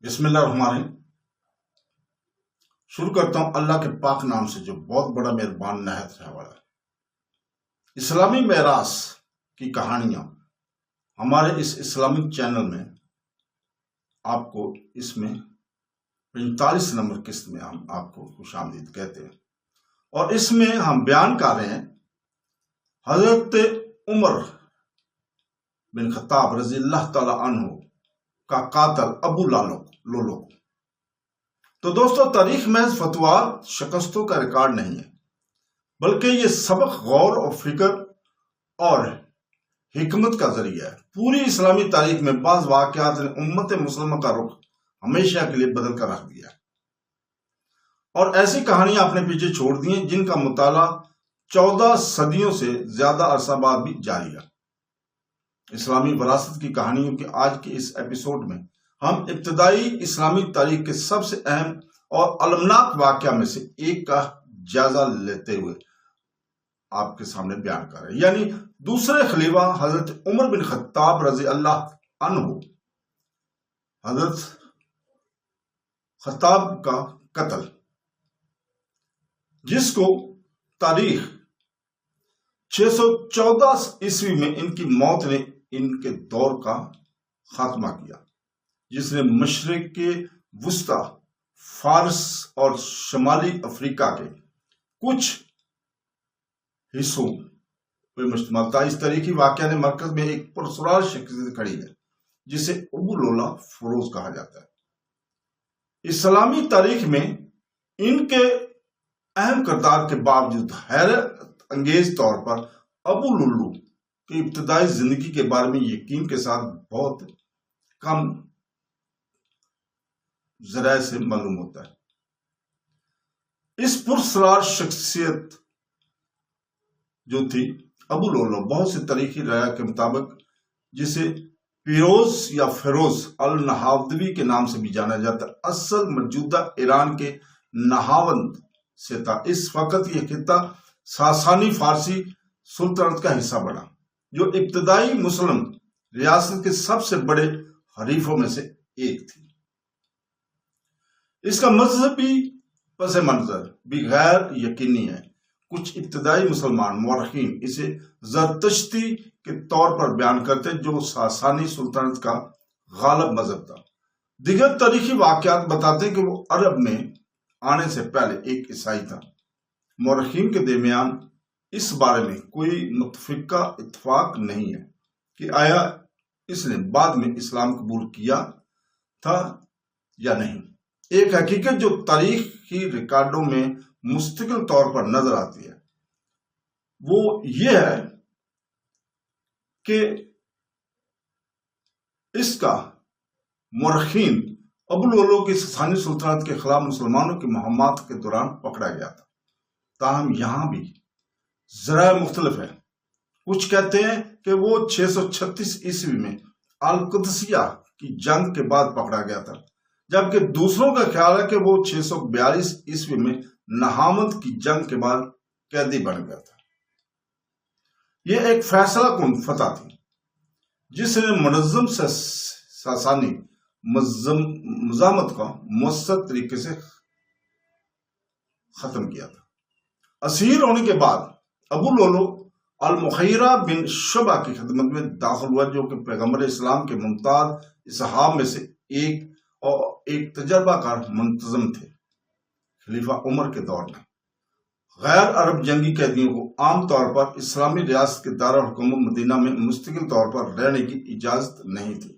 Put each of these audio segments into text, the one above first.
بسم اللہ الرحمن الرحیم۔ شروع کرتا ہوں اللہ کے پاک نام سے جو بہت بڑا مہربان نہایت رحم والا ہے۔ اسلامی میراث کی کہانیاں ہمارے اس اسلامک چینل میں آپ کو اس میں 45 نمبر قسط میں ہم آپ کو خوش آمدید کہتے ہیں، اور اس میں ہم بیان کر رہے ہیں حضرت عمر بن خطاب رضی اللہ تعالی عنہ کا قاتل ابو لولو۔ تو دوستو، تاریخ محض فتویٰ شکستوں کا ریکارڈ نہیں ہے، بلکہ یہ سبق غور و فکر اور حکمت کا ذریعہ ہے۔ پوری اسلامی تاریخ میں بعض واقعات نے امت مسلمہ کا رخ ہمیشہ کے لیے بدل کر رکھ دیا ہے، اور ایسی کہانیاں اپنے پیچھے چھوڑ دی ہیں جن کا مطالعہ 14 صدیوں سے زیادہ عرصہ بعد بھی جاری ہے۔ اسلامی وراثت کی کہانیوں کے آج کے اس ایپیسوڈ میں ہم ابتدائی اسلامی تاریخ کے سب سے اہم اور المناک واقعہ میں سے ایک کا جائزہ لیتے ہوئے آپ کے سامنے بیان کر رہے ہیں، یعنی دوسرے خلیفہ حضرت عمر بن خطاب رضی اللہ عنہ، حضرت خطاب کا قتل، جس کو تاریخ 614 عیسوی میں ان کی موت نے ان کے دور کا خاتمہ کیا، جس نے مشرق وسطی، فارس اور شمالی افریقہ کے کچھ حصوں پہ مشتمل تھا۔ اس تاریخی واقعہ نے مرکز میں ایک پرسرار شخصیت کھڑی ہے جسے ابو لولا فروز کہا جاتا ہے۔ اسلامی تاریخ میں ان کے اہم کردار کے باوجود حیرت انگیز طور پر ابو لولو کی ابتدائی زندگی کے بارے میں یقین کے ساتھ بہت کم ذرائع سے معلوم ہوتا ہے۔ اس پرسرار شخصیت جو تھی ابو لولو، بہت سے تاریخی روایات کے مطابق جسے پیروز یا فیروز النہاوندی کے نام سے بھی جانا جاتا ہے، اصل موجودہ ایران کے نہاوند سے تھا۔ اس وقت یہ خطہ ساسانی فارسی سلطنت کا حصہ بنا، جو ابتدائی مسلم ریاست کے سب سے بڑے حریفوں میں سے ایک تھی۔ اس کا مذہبی پس منظر بھی غیر یقینی ہے۔ کچھ ابتدائی مسلمان مورخین اسے زرتشتی کے طور پر بیان کرتے ہیں، جو ساسانی سلطنت کا غالب مذہب تھا۔ دیگر تاریخی واقعات بتاتے ہیں کہ وہ عرب میں آنے سے پہلے ایک عیسائی تھا۔ مورخین کے درمیان اس بارے میں کوئی متفقہ اتفاق نہیں ہے کہ آیا اس نے بعد میں اسلام قبول کیا تھا یا نہیں۔ ایک حقیقت جو تاریخی ریکارڈوں میں مستقل طور پر نظر آتی ہے وہ یہ ہے کہ اس کا مورخین ابو لولو کی ساسانی سلطنت کے خلاف مسلمانوں کی مہمات کے دوران پکڑا گیا تھا۔ تاہم یہاں بھی ذرائع مختلف ہیں۔ کچھ کہتے ہیں کہ وہ 636 عیسوی میں القدسیہ کی جنگ کے بعد پکڑا گیا تھا، جبکہ دوسروں کا خیال ہے کہ وہ 642 عیسوی میں نہاوند کی جنگ کے بعد قیدی بن گیا تھا۔ یہ ایک فیصلہ کن فتح تھی جس نے منظم ساسانی مزاحمت کا مؤثر طریقے سے ختم کیا تھا۔ اسیر ہونے کے بعد ابو لولو المغیرہ بن شعبہ کی خدمت میں داخل ہوا، جو کہ پیغمبر اسلام کے ممتاز اصحاب میں سے ایک تجربہ کار منتظم تھے۔ خلیفہ عمر کے دور میں غیر عرب جنگی قیدیوں کو عام طور پر اسلامی ریاست کے دارالحکومت مدینہ میں مستقل طور پر رہنے کی اجازت نہیں تھی۔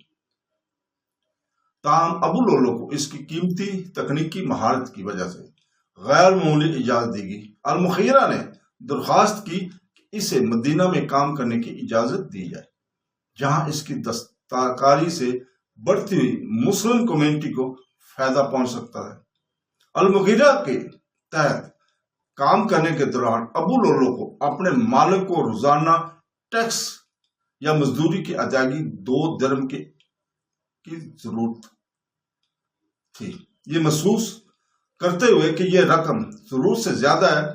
تاہم ابو لولو کو اس کی قیمتی تکنیکی مہارت کی وجہ سے غیر معمولی اجازت دی گئی۔ المغیرہ نے درخواست کی کہ اسے مدینہ میں کام کرنے کی اجازت دی جائے، جہاں اس کی دستکاری سے بڑھتی ہوئی مسلم کمیونٹی کو فائدہ پہنچ سکتا ہے۔ المغیرہ کے تحت کام کرنے کے دوران ابو لولو کو اپنے مالک کو روزانہ ٹیکس یا مزدوری کی ادائیگی 2 درہم کی ضرورت تھی۔ یہ محسوس کرتے ہوئے کہ یہ رقم ضرورت سے زیادہ ہے،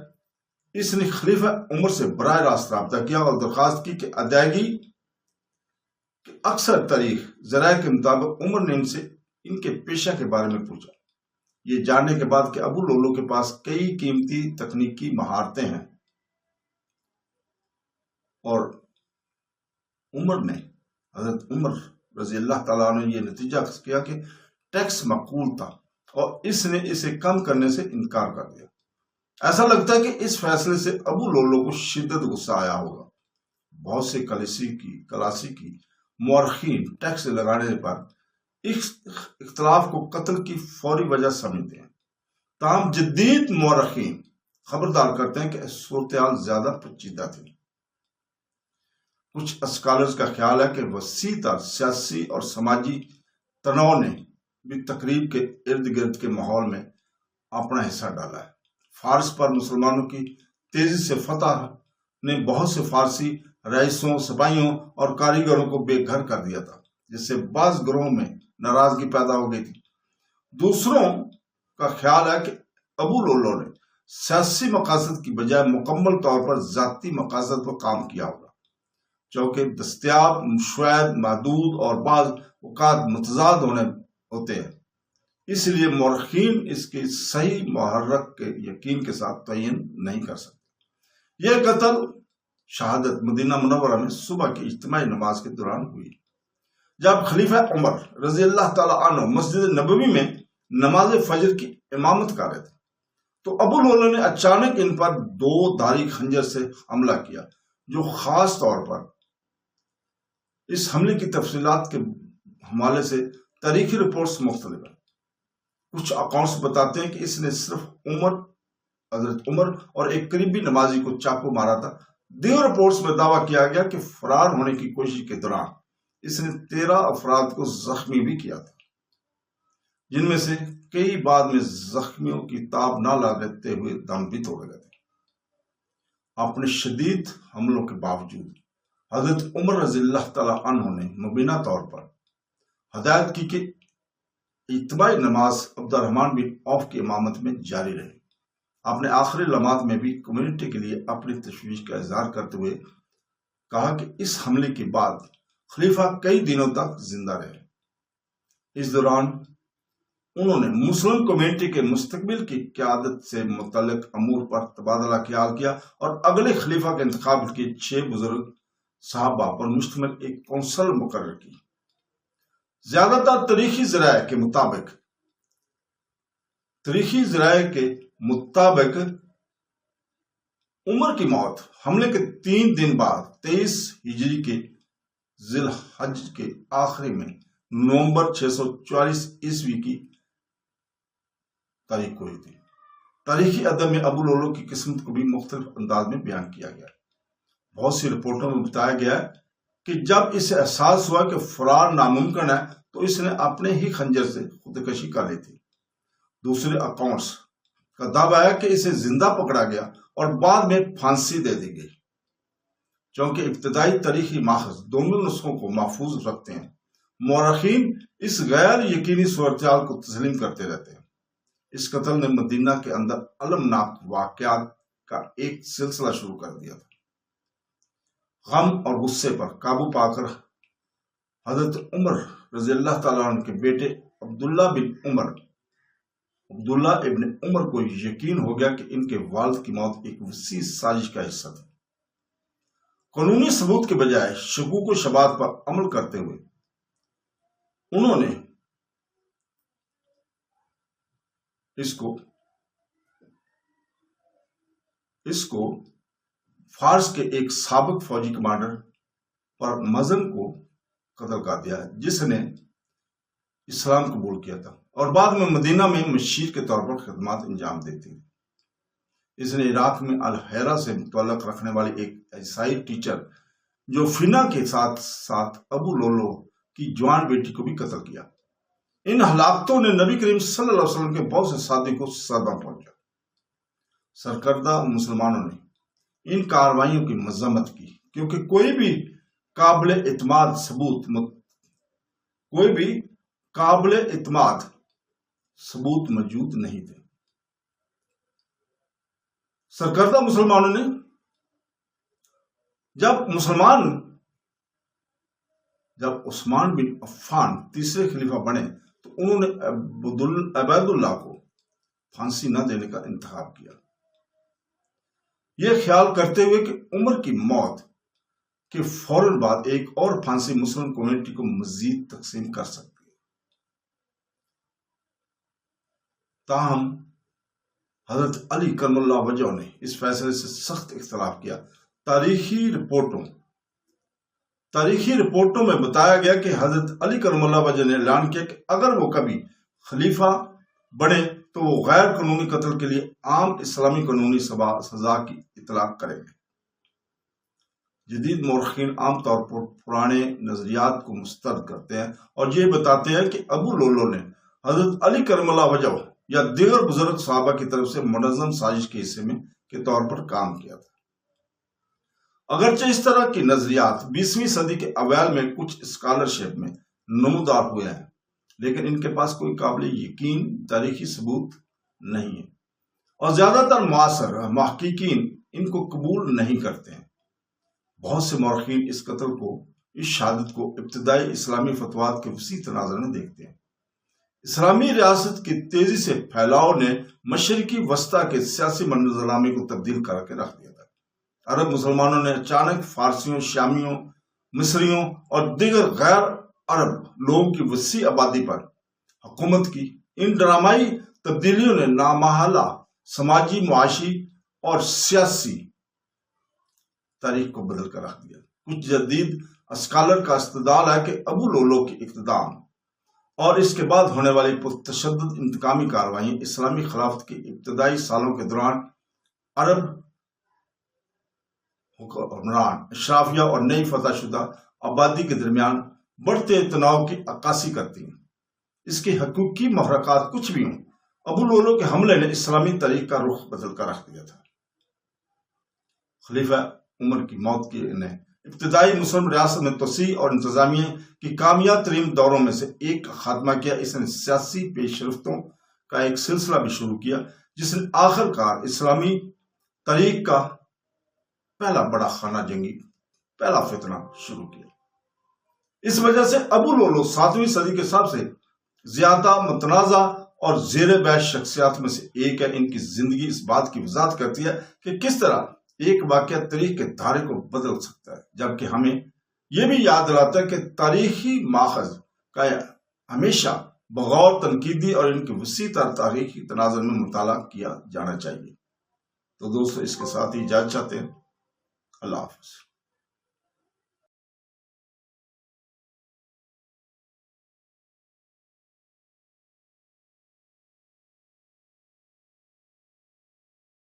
اس نے خلیفہ عمر سے براہ راست رابطہ کیا اور درخواست کی کہ ادائیگی کی اکثر تاریخ ذرائع کے مطابق عمر نے ان سے ان کے پیشہ کے بارے میں پوچھا، یہ جاننے کے بعد کہ ابو لولو کے پاس کئی قیمتی تکنیکی مہارتیں ہیں، اور حضرت عمر رضی اللہ تعالیٰ نے یہ نتیجہ کیا کہ ٹیکس معقول تھا اور اس نے اسے کم کرنے سے انکار کر دیا۔ ایسا لگتا ہے کہ اس فیصلے سے ابو لولو کو شدت غصہ آیا ہوگا۔ بہت سے کلاسیکی مورخین ٹیکس لگانے پر اختلاف کو قتل کی فوری وجہ سمجھتے ہیں، تاہم جدید مورخین خبردار کرتے ہیں کہ صورتحال زیادہ پیچیدہ تھی۔ کچھ اسکالرز کا خیال ہے کہ وسیع تر سیاسی اور سماجی تنوع نے بھی تقریب کے ارد گرد کے ماحول میں اپنا حصہ ڈالا ہے۔ فارس پر مسلمانوں کی تیزی سے فتح نے بہت سے فارسی رئیسوں، سپاہیوں اور کاریگروں کو بے گھر کر دیا تھا، جس سے بعض گروہوں میں ناراضگی پیدا ہو گئی تھی۔ دوسروں کا خیال ہے کہ ابو لولو نے سیاسی مقاصد کی بجائے مکمل طور پر ذاتی مقاصد پر کام کیا ہوگا، چونکہ دستیاب شواہد محدود اور بعض اوقات متضاد ہوتے ہیں، اس لیے مورخین اس کی صحیح محرک کے یقین کے ساتھ تعین نہیں کر سکتے۔ یہ قتل شہادت مدینہ منورہ میں صبح کی اجتماعی نماز کے دوران ہوئی، جب خلیفہ عمر رضی اللہ تعالیٰ عنہ مسجد نبوی میں نماز فجر کی امامت کر رہے تھے، تو ابو لولو نے اچانک ان پر 2 دھاری خنجر سے حملہ کیا، جو خاص طور پر اس حملے کی تفصیلات کے حوالے سے تاریخی رپورٹس مختلف ہیں۔ کچھ اکاؤنٹس بتاتے ہیں کہ اس نے صرف حضرت عمر اور ایک قریبی نمازی کو چاقو مارا تھا۔ دیگر رپورٹس میں دعویٰ کیا گیا کہ فرار ہونے کی کوشش کے دوران اس نے 13 افراد کو زخمی بھی کیا تھا، جن میں سے کئی بعد میں زخمیوں کی تاب نہ لاتے ہوئے دم بھی توڑ گئے تھے۔ اپنے شدید حملوں کے باوجود حضرت عمر رضی اللہ تعالیٰ عنہ نے مبینہ طور پر ہدایت کی کہ اجتماعی نماز عبد الرحمن بن عوف کی امامت میں جاری رہے۔ اپنے آخری لمحات میں بھی کمیونٹی کے لیے اپنی تشویش کا اظہار کرتے ہوئے کہا کہ اس حملے کے بعد خلیفہ کئی دنوں تک زندہ رہے۔ اس دوران انہوں نے مسلم کمیونٹی کے مستقبل کی قیادت سے متعلق امور پر تبادلہ خیال کیا اور اگلے خلیفہ کے انتخاب کے 6 بزرگ صحابہ پر مشتمل ایک کونسل مقرر کی۔ زیادہ تر تاریخی ذرائع کے مطابق عمر کی موت حملے کے 3 دن بعد 23 ہجری کے ذی الحج کے آخری میں نومبر 644 عیسوی کی تاریخ کو ہوئی تھی۔ تاریخی ادب میں ابو لولو کی قسمت کو بھی مختلف انداز میں بیان کیا گیا۔ بہت سی رپورٹوں میں بتایا گیا کہ جب اسے احساس ہوا کہ فرار ناممکن ہے تو اس نے اپنے ہی خنجر سے خودکشی کر لی تھی۔ دوسرے اکاؤنٹس کا دعویٰ ہے کہ اسے زندہ پکڑا گیا اور بعد میں پھانسی دے دی گئی۔ چونکہ ابتدائی تاریخی ماخذ دونوں نسخوں کو محفوظ رکھتے ہیں، مورخین اس غیر یقینی صورتحال کو تسلیم کرتے رہتے ہیں۔ اس قتل نے مدینہ کے اندر المناک واقعات کا ایک سلسلہ شروع کر دیا تھا۔ غم اور غصے پر قابو پا کر حضرت عمر رضی اللہ تعالیٰ عنہ کے بیٹے عبداللہ ابن عمر کو یقین ہو گیا کہ ان کے والد کی موت ایک وسیع سازش کا حصہ تھی۔ قانونی ثبوت کے بجائے شکوک و شبہات پر عمل کرتے ہوئے انہوں نے اس کو فارس کے ایک سابق فوجی کمانڈر پر مزن کو قتل کر دیا، جس نے اسلام قبول کیا تھا اور بعد میں مدینہ میں مشیر کے طور پر خدمات انجام دیتی تھی۔ اس نے عراق میں الحیرہ سے تعلق رکھنے والی ایک عیسائی ٹیچر جو فنا کے ساتھ ساتھ ابو لولو کی جوان بیٹی کو بھی قتل کیا۔ ان ہلاکتوں نے نبی کریم صلی اللہ علیہ وسلم کے بہت سے ساتھی کو صدمہ پہنچا۔ سرکردہ مسلمانوں نے ان کارروائیوں کی مذمت کی کیونکہ کوئی بھی قابل اعتماد ثبوت موجود نہیں تھے۔ سرکردہ مسلمانوں نے جب عثمان بن عفان تیسرے خلیفہ بنے تو انہوں نے عبید اللہ کو پھانسی نہ دینے کا انتخاب کیا، یہ خیال کرتے ہوئے کہ عمر کی موت کے فوراً بعد ایک اور پھانسی مسلم کمیونٹی کو مزید تقسیم کر سکتی ہے۔ تاہم حضرت علی کرم اللہ وجہ نے اس فیصلے سے سخت اختلاف کیا۔ تاریخی رپورٹوں میں بتایا گیا کہ حضرت علی کرم اللہ وجہ نے اعلان کیا کہ اگر وہ کبھی خلیفہ بنے تو وہ غیر قانونی قتل کے لیے عام اسلامی قانونی سزا کی اطلاق کریں گے۔ جدید مورخین عام طور پر پرانے نظریات کو مسترد کرتے ہیں اور یہ بتاتے ہیں کہ ابو لولو نے حضرت علی کرم اللہ وجہ یا دیگر بزرگ صحابہ کی طرف سے منظم سازش کے حصے کے طور پر کام کیا تھا۔ اگرچہ اس طرح کی نظریات 20ویں صدی کے اوائل میں کچھ اسکالرشپ میں نمودار ہوئے ہیں، لیکن ان کے پاس کوئی قابل یقین تاریخی ثبوت نہیں ہے اور زیادہ تر معاصر محققین ان کو قبول نہیں کرتے ہیں۔ بہت سے مورخین اس شہادت کو ابتدائی اسلامی فتویٰ کے وسیع تناظر میں دیکھتے ہیں۔ اسلامی ریاست کی تیزی سے پھیلاؤ نے مشرقی وسطی کے سیاسی منظرنامے کو تبدیل کر کے رکھ دیا تھا۔ عرب مسلمانوں نے اچانک فارسیوں، شامیوں، مصریوں اور دیگر غیر عرب لوگوں کی وسیع آبادی پر حکومت کی۔ ان ڈرامائی تبدیلیوں نے نامحالہ سماجی، معاشی اور سیاسی تاریخ کو بدل کر رکھ دیا۔ کچھ جدید اسکالر کا استدلال ہے کہ ابو لولو کی اقتدام اور اس کے بعد ہونے والی پرتشدد انتقامی کارروائیاں اسلامی خلافت کے ابتدائی سالوں کے دوران عرب حکمران، اشرافیہ اور نئی فتح شدہ آبادی کے درمیان بڑھتے تناؤ کی عکاسی کرتی ہیں۔ اس کے حقیقی محرکات کچھ بھی ہوں، ابو لولو کے حملے نے اسلامی تاریخ کا رخ بدل کر رکھ دیا تھا۔ خلیفہ عمر کی موت نے ابتدائی مسلم ریاست میں توسیع اور انتظامیہ کی کامیاب ترین دوروں میں سے ایک کا خاتمہ کیا۔ اس نے سیاسی پیش رفتوں کا ایک سلسلہ بھی شروع کیا جس نے آخر کار اسلامی تاریخ کا پہلا بڑا خانہ جنگی، پہلا فتنہ شروع کیا۔ اس وجہ سے ابو لولو 7ویں صدی کے سب سے زیادہ متنازع اور زیر بحث شخصیات میں سے ایک ہے۔ ان کی زندگی اس بات کی وضاحت کرتی ہے کہ کس طرح ایک واقعہ تاریخ کے دھارے کو بدل سکتا ہے، جبکہ ہمیں یہ بھی یاد دلاتا ہے کہ تاریخی ماخذ کا ہمیشہ بغور تنقیدی اور ان کے وسیع تر تاریخی تناظر میں مطالعہ کیا جانا چاہیے۔ تو دوستو، اس کے ساتھ ہی اجازت چاہتے ہیں۔ اللہ حافظ۔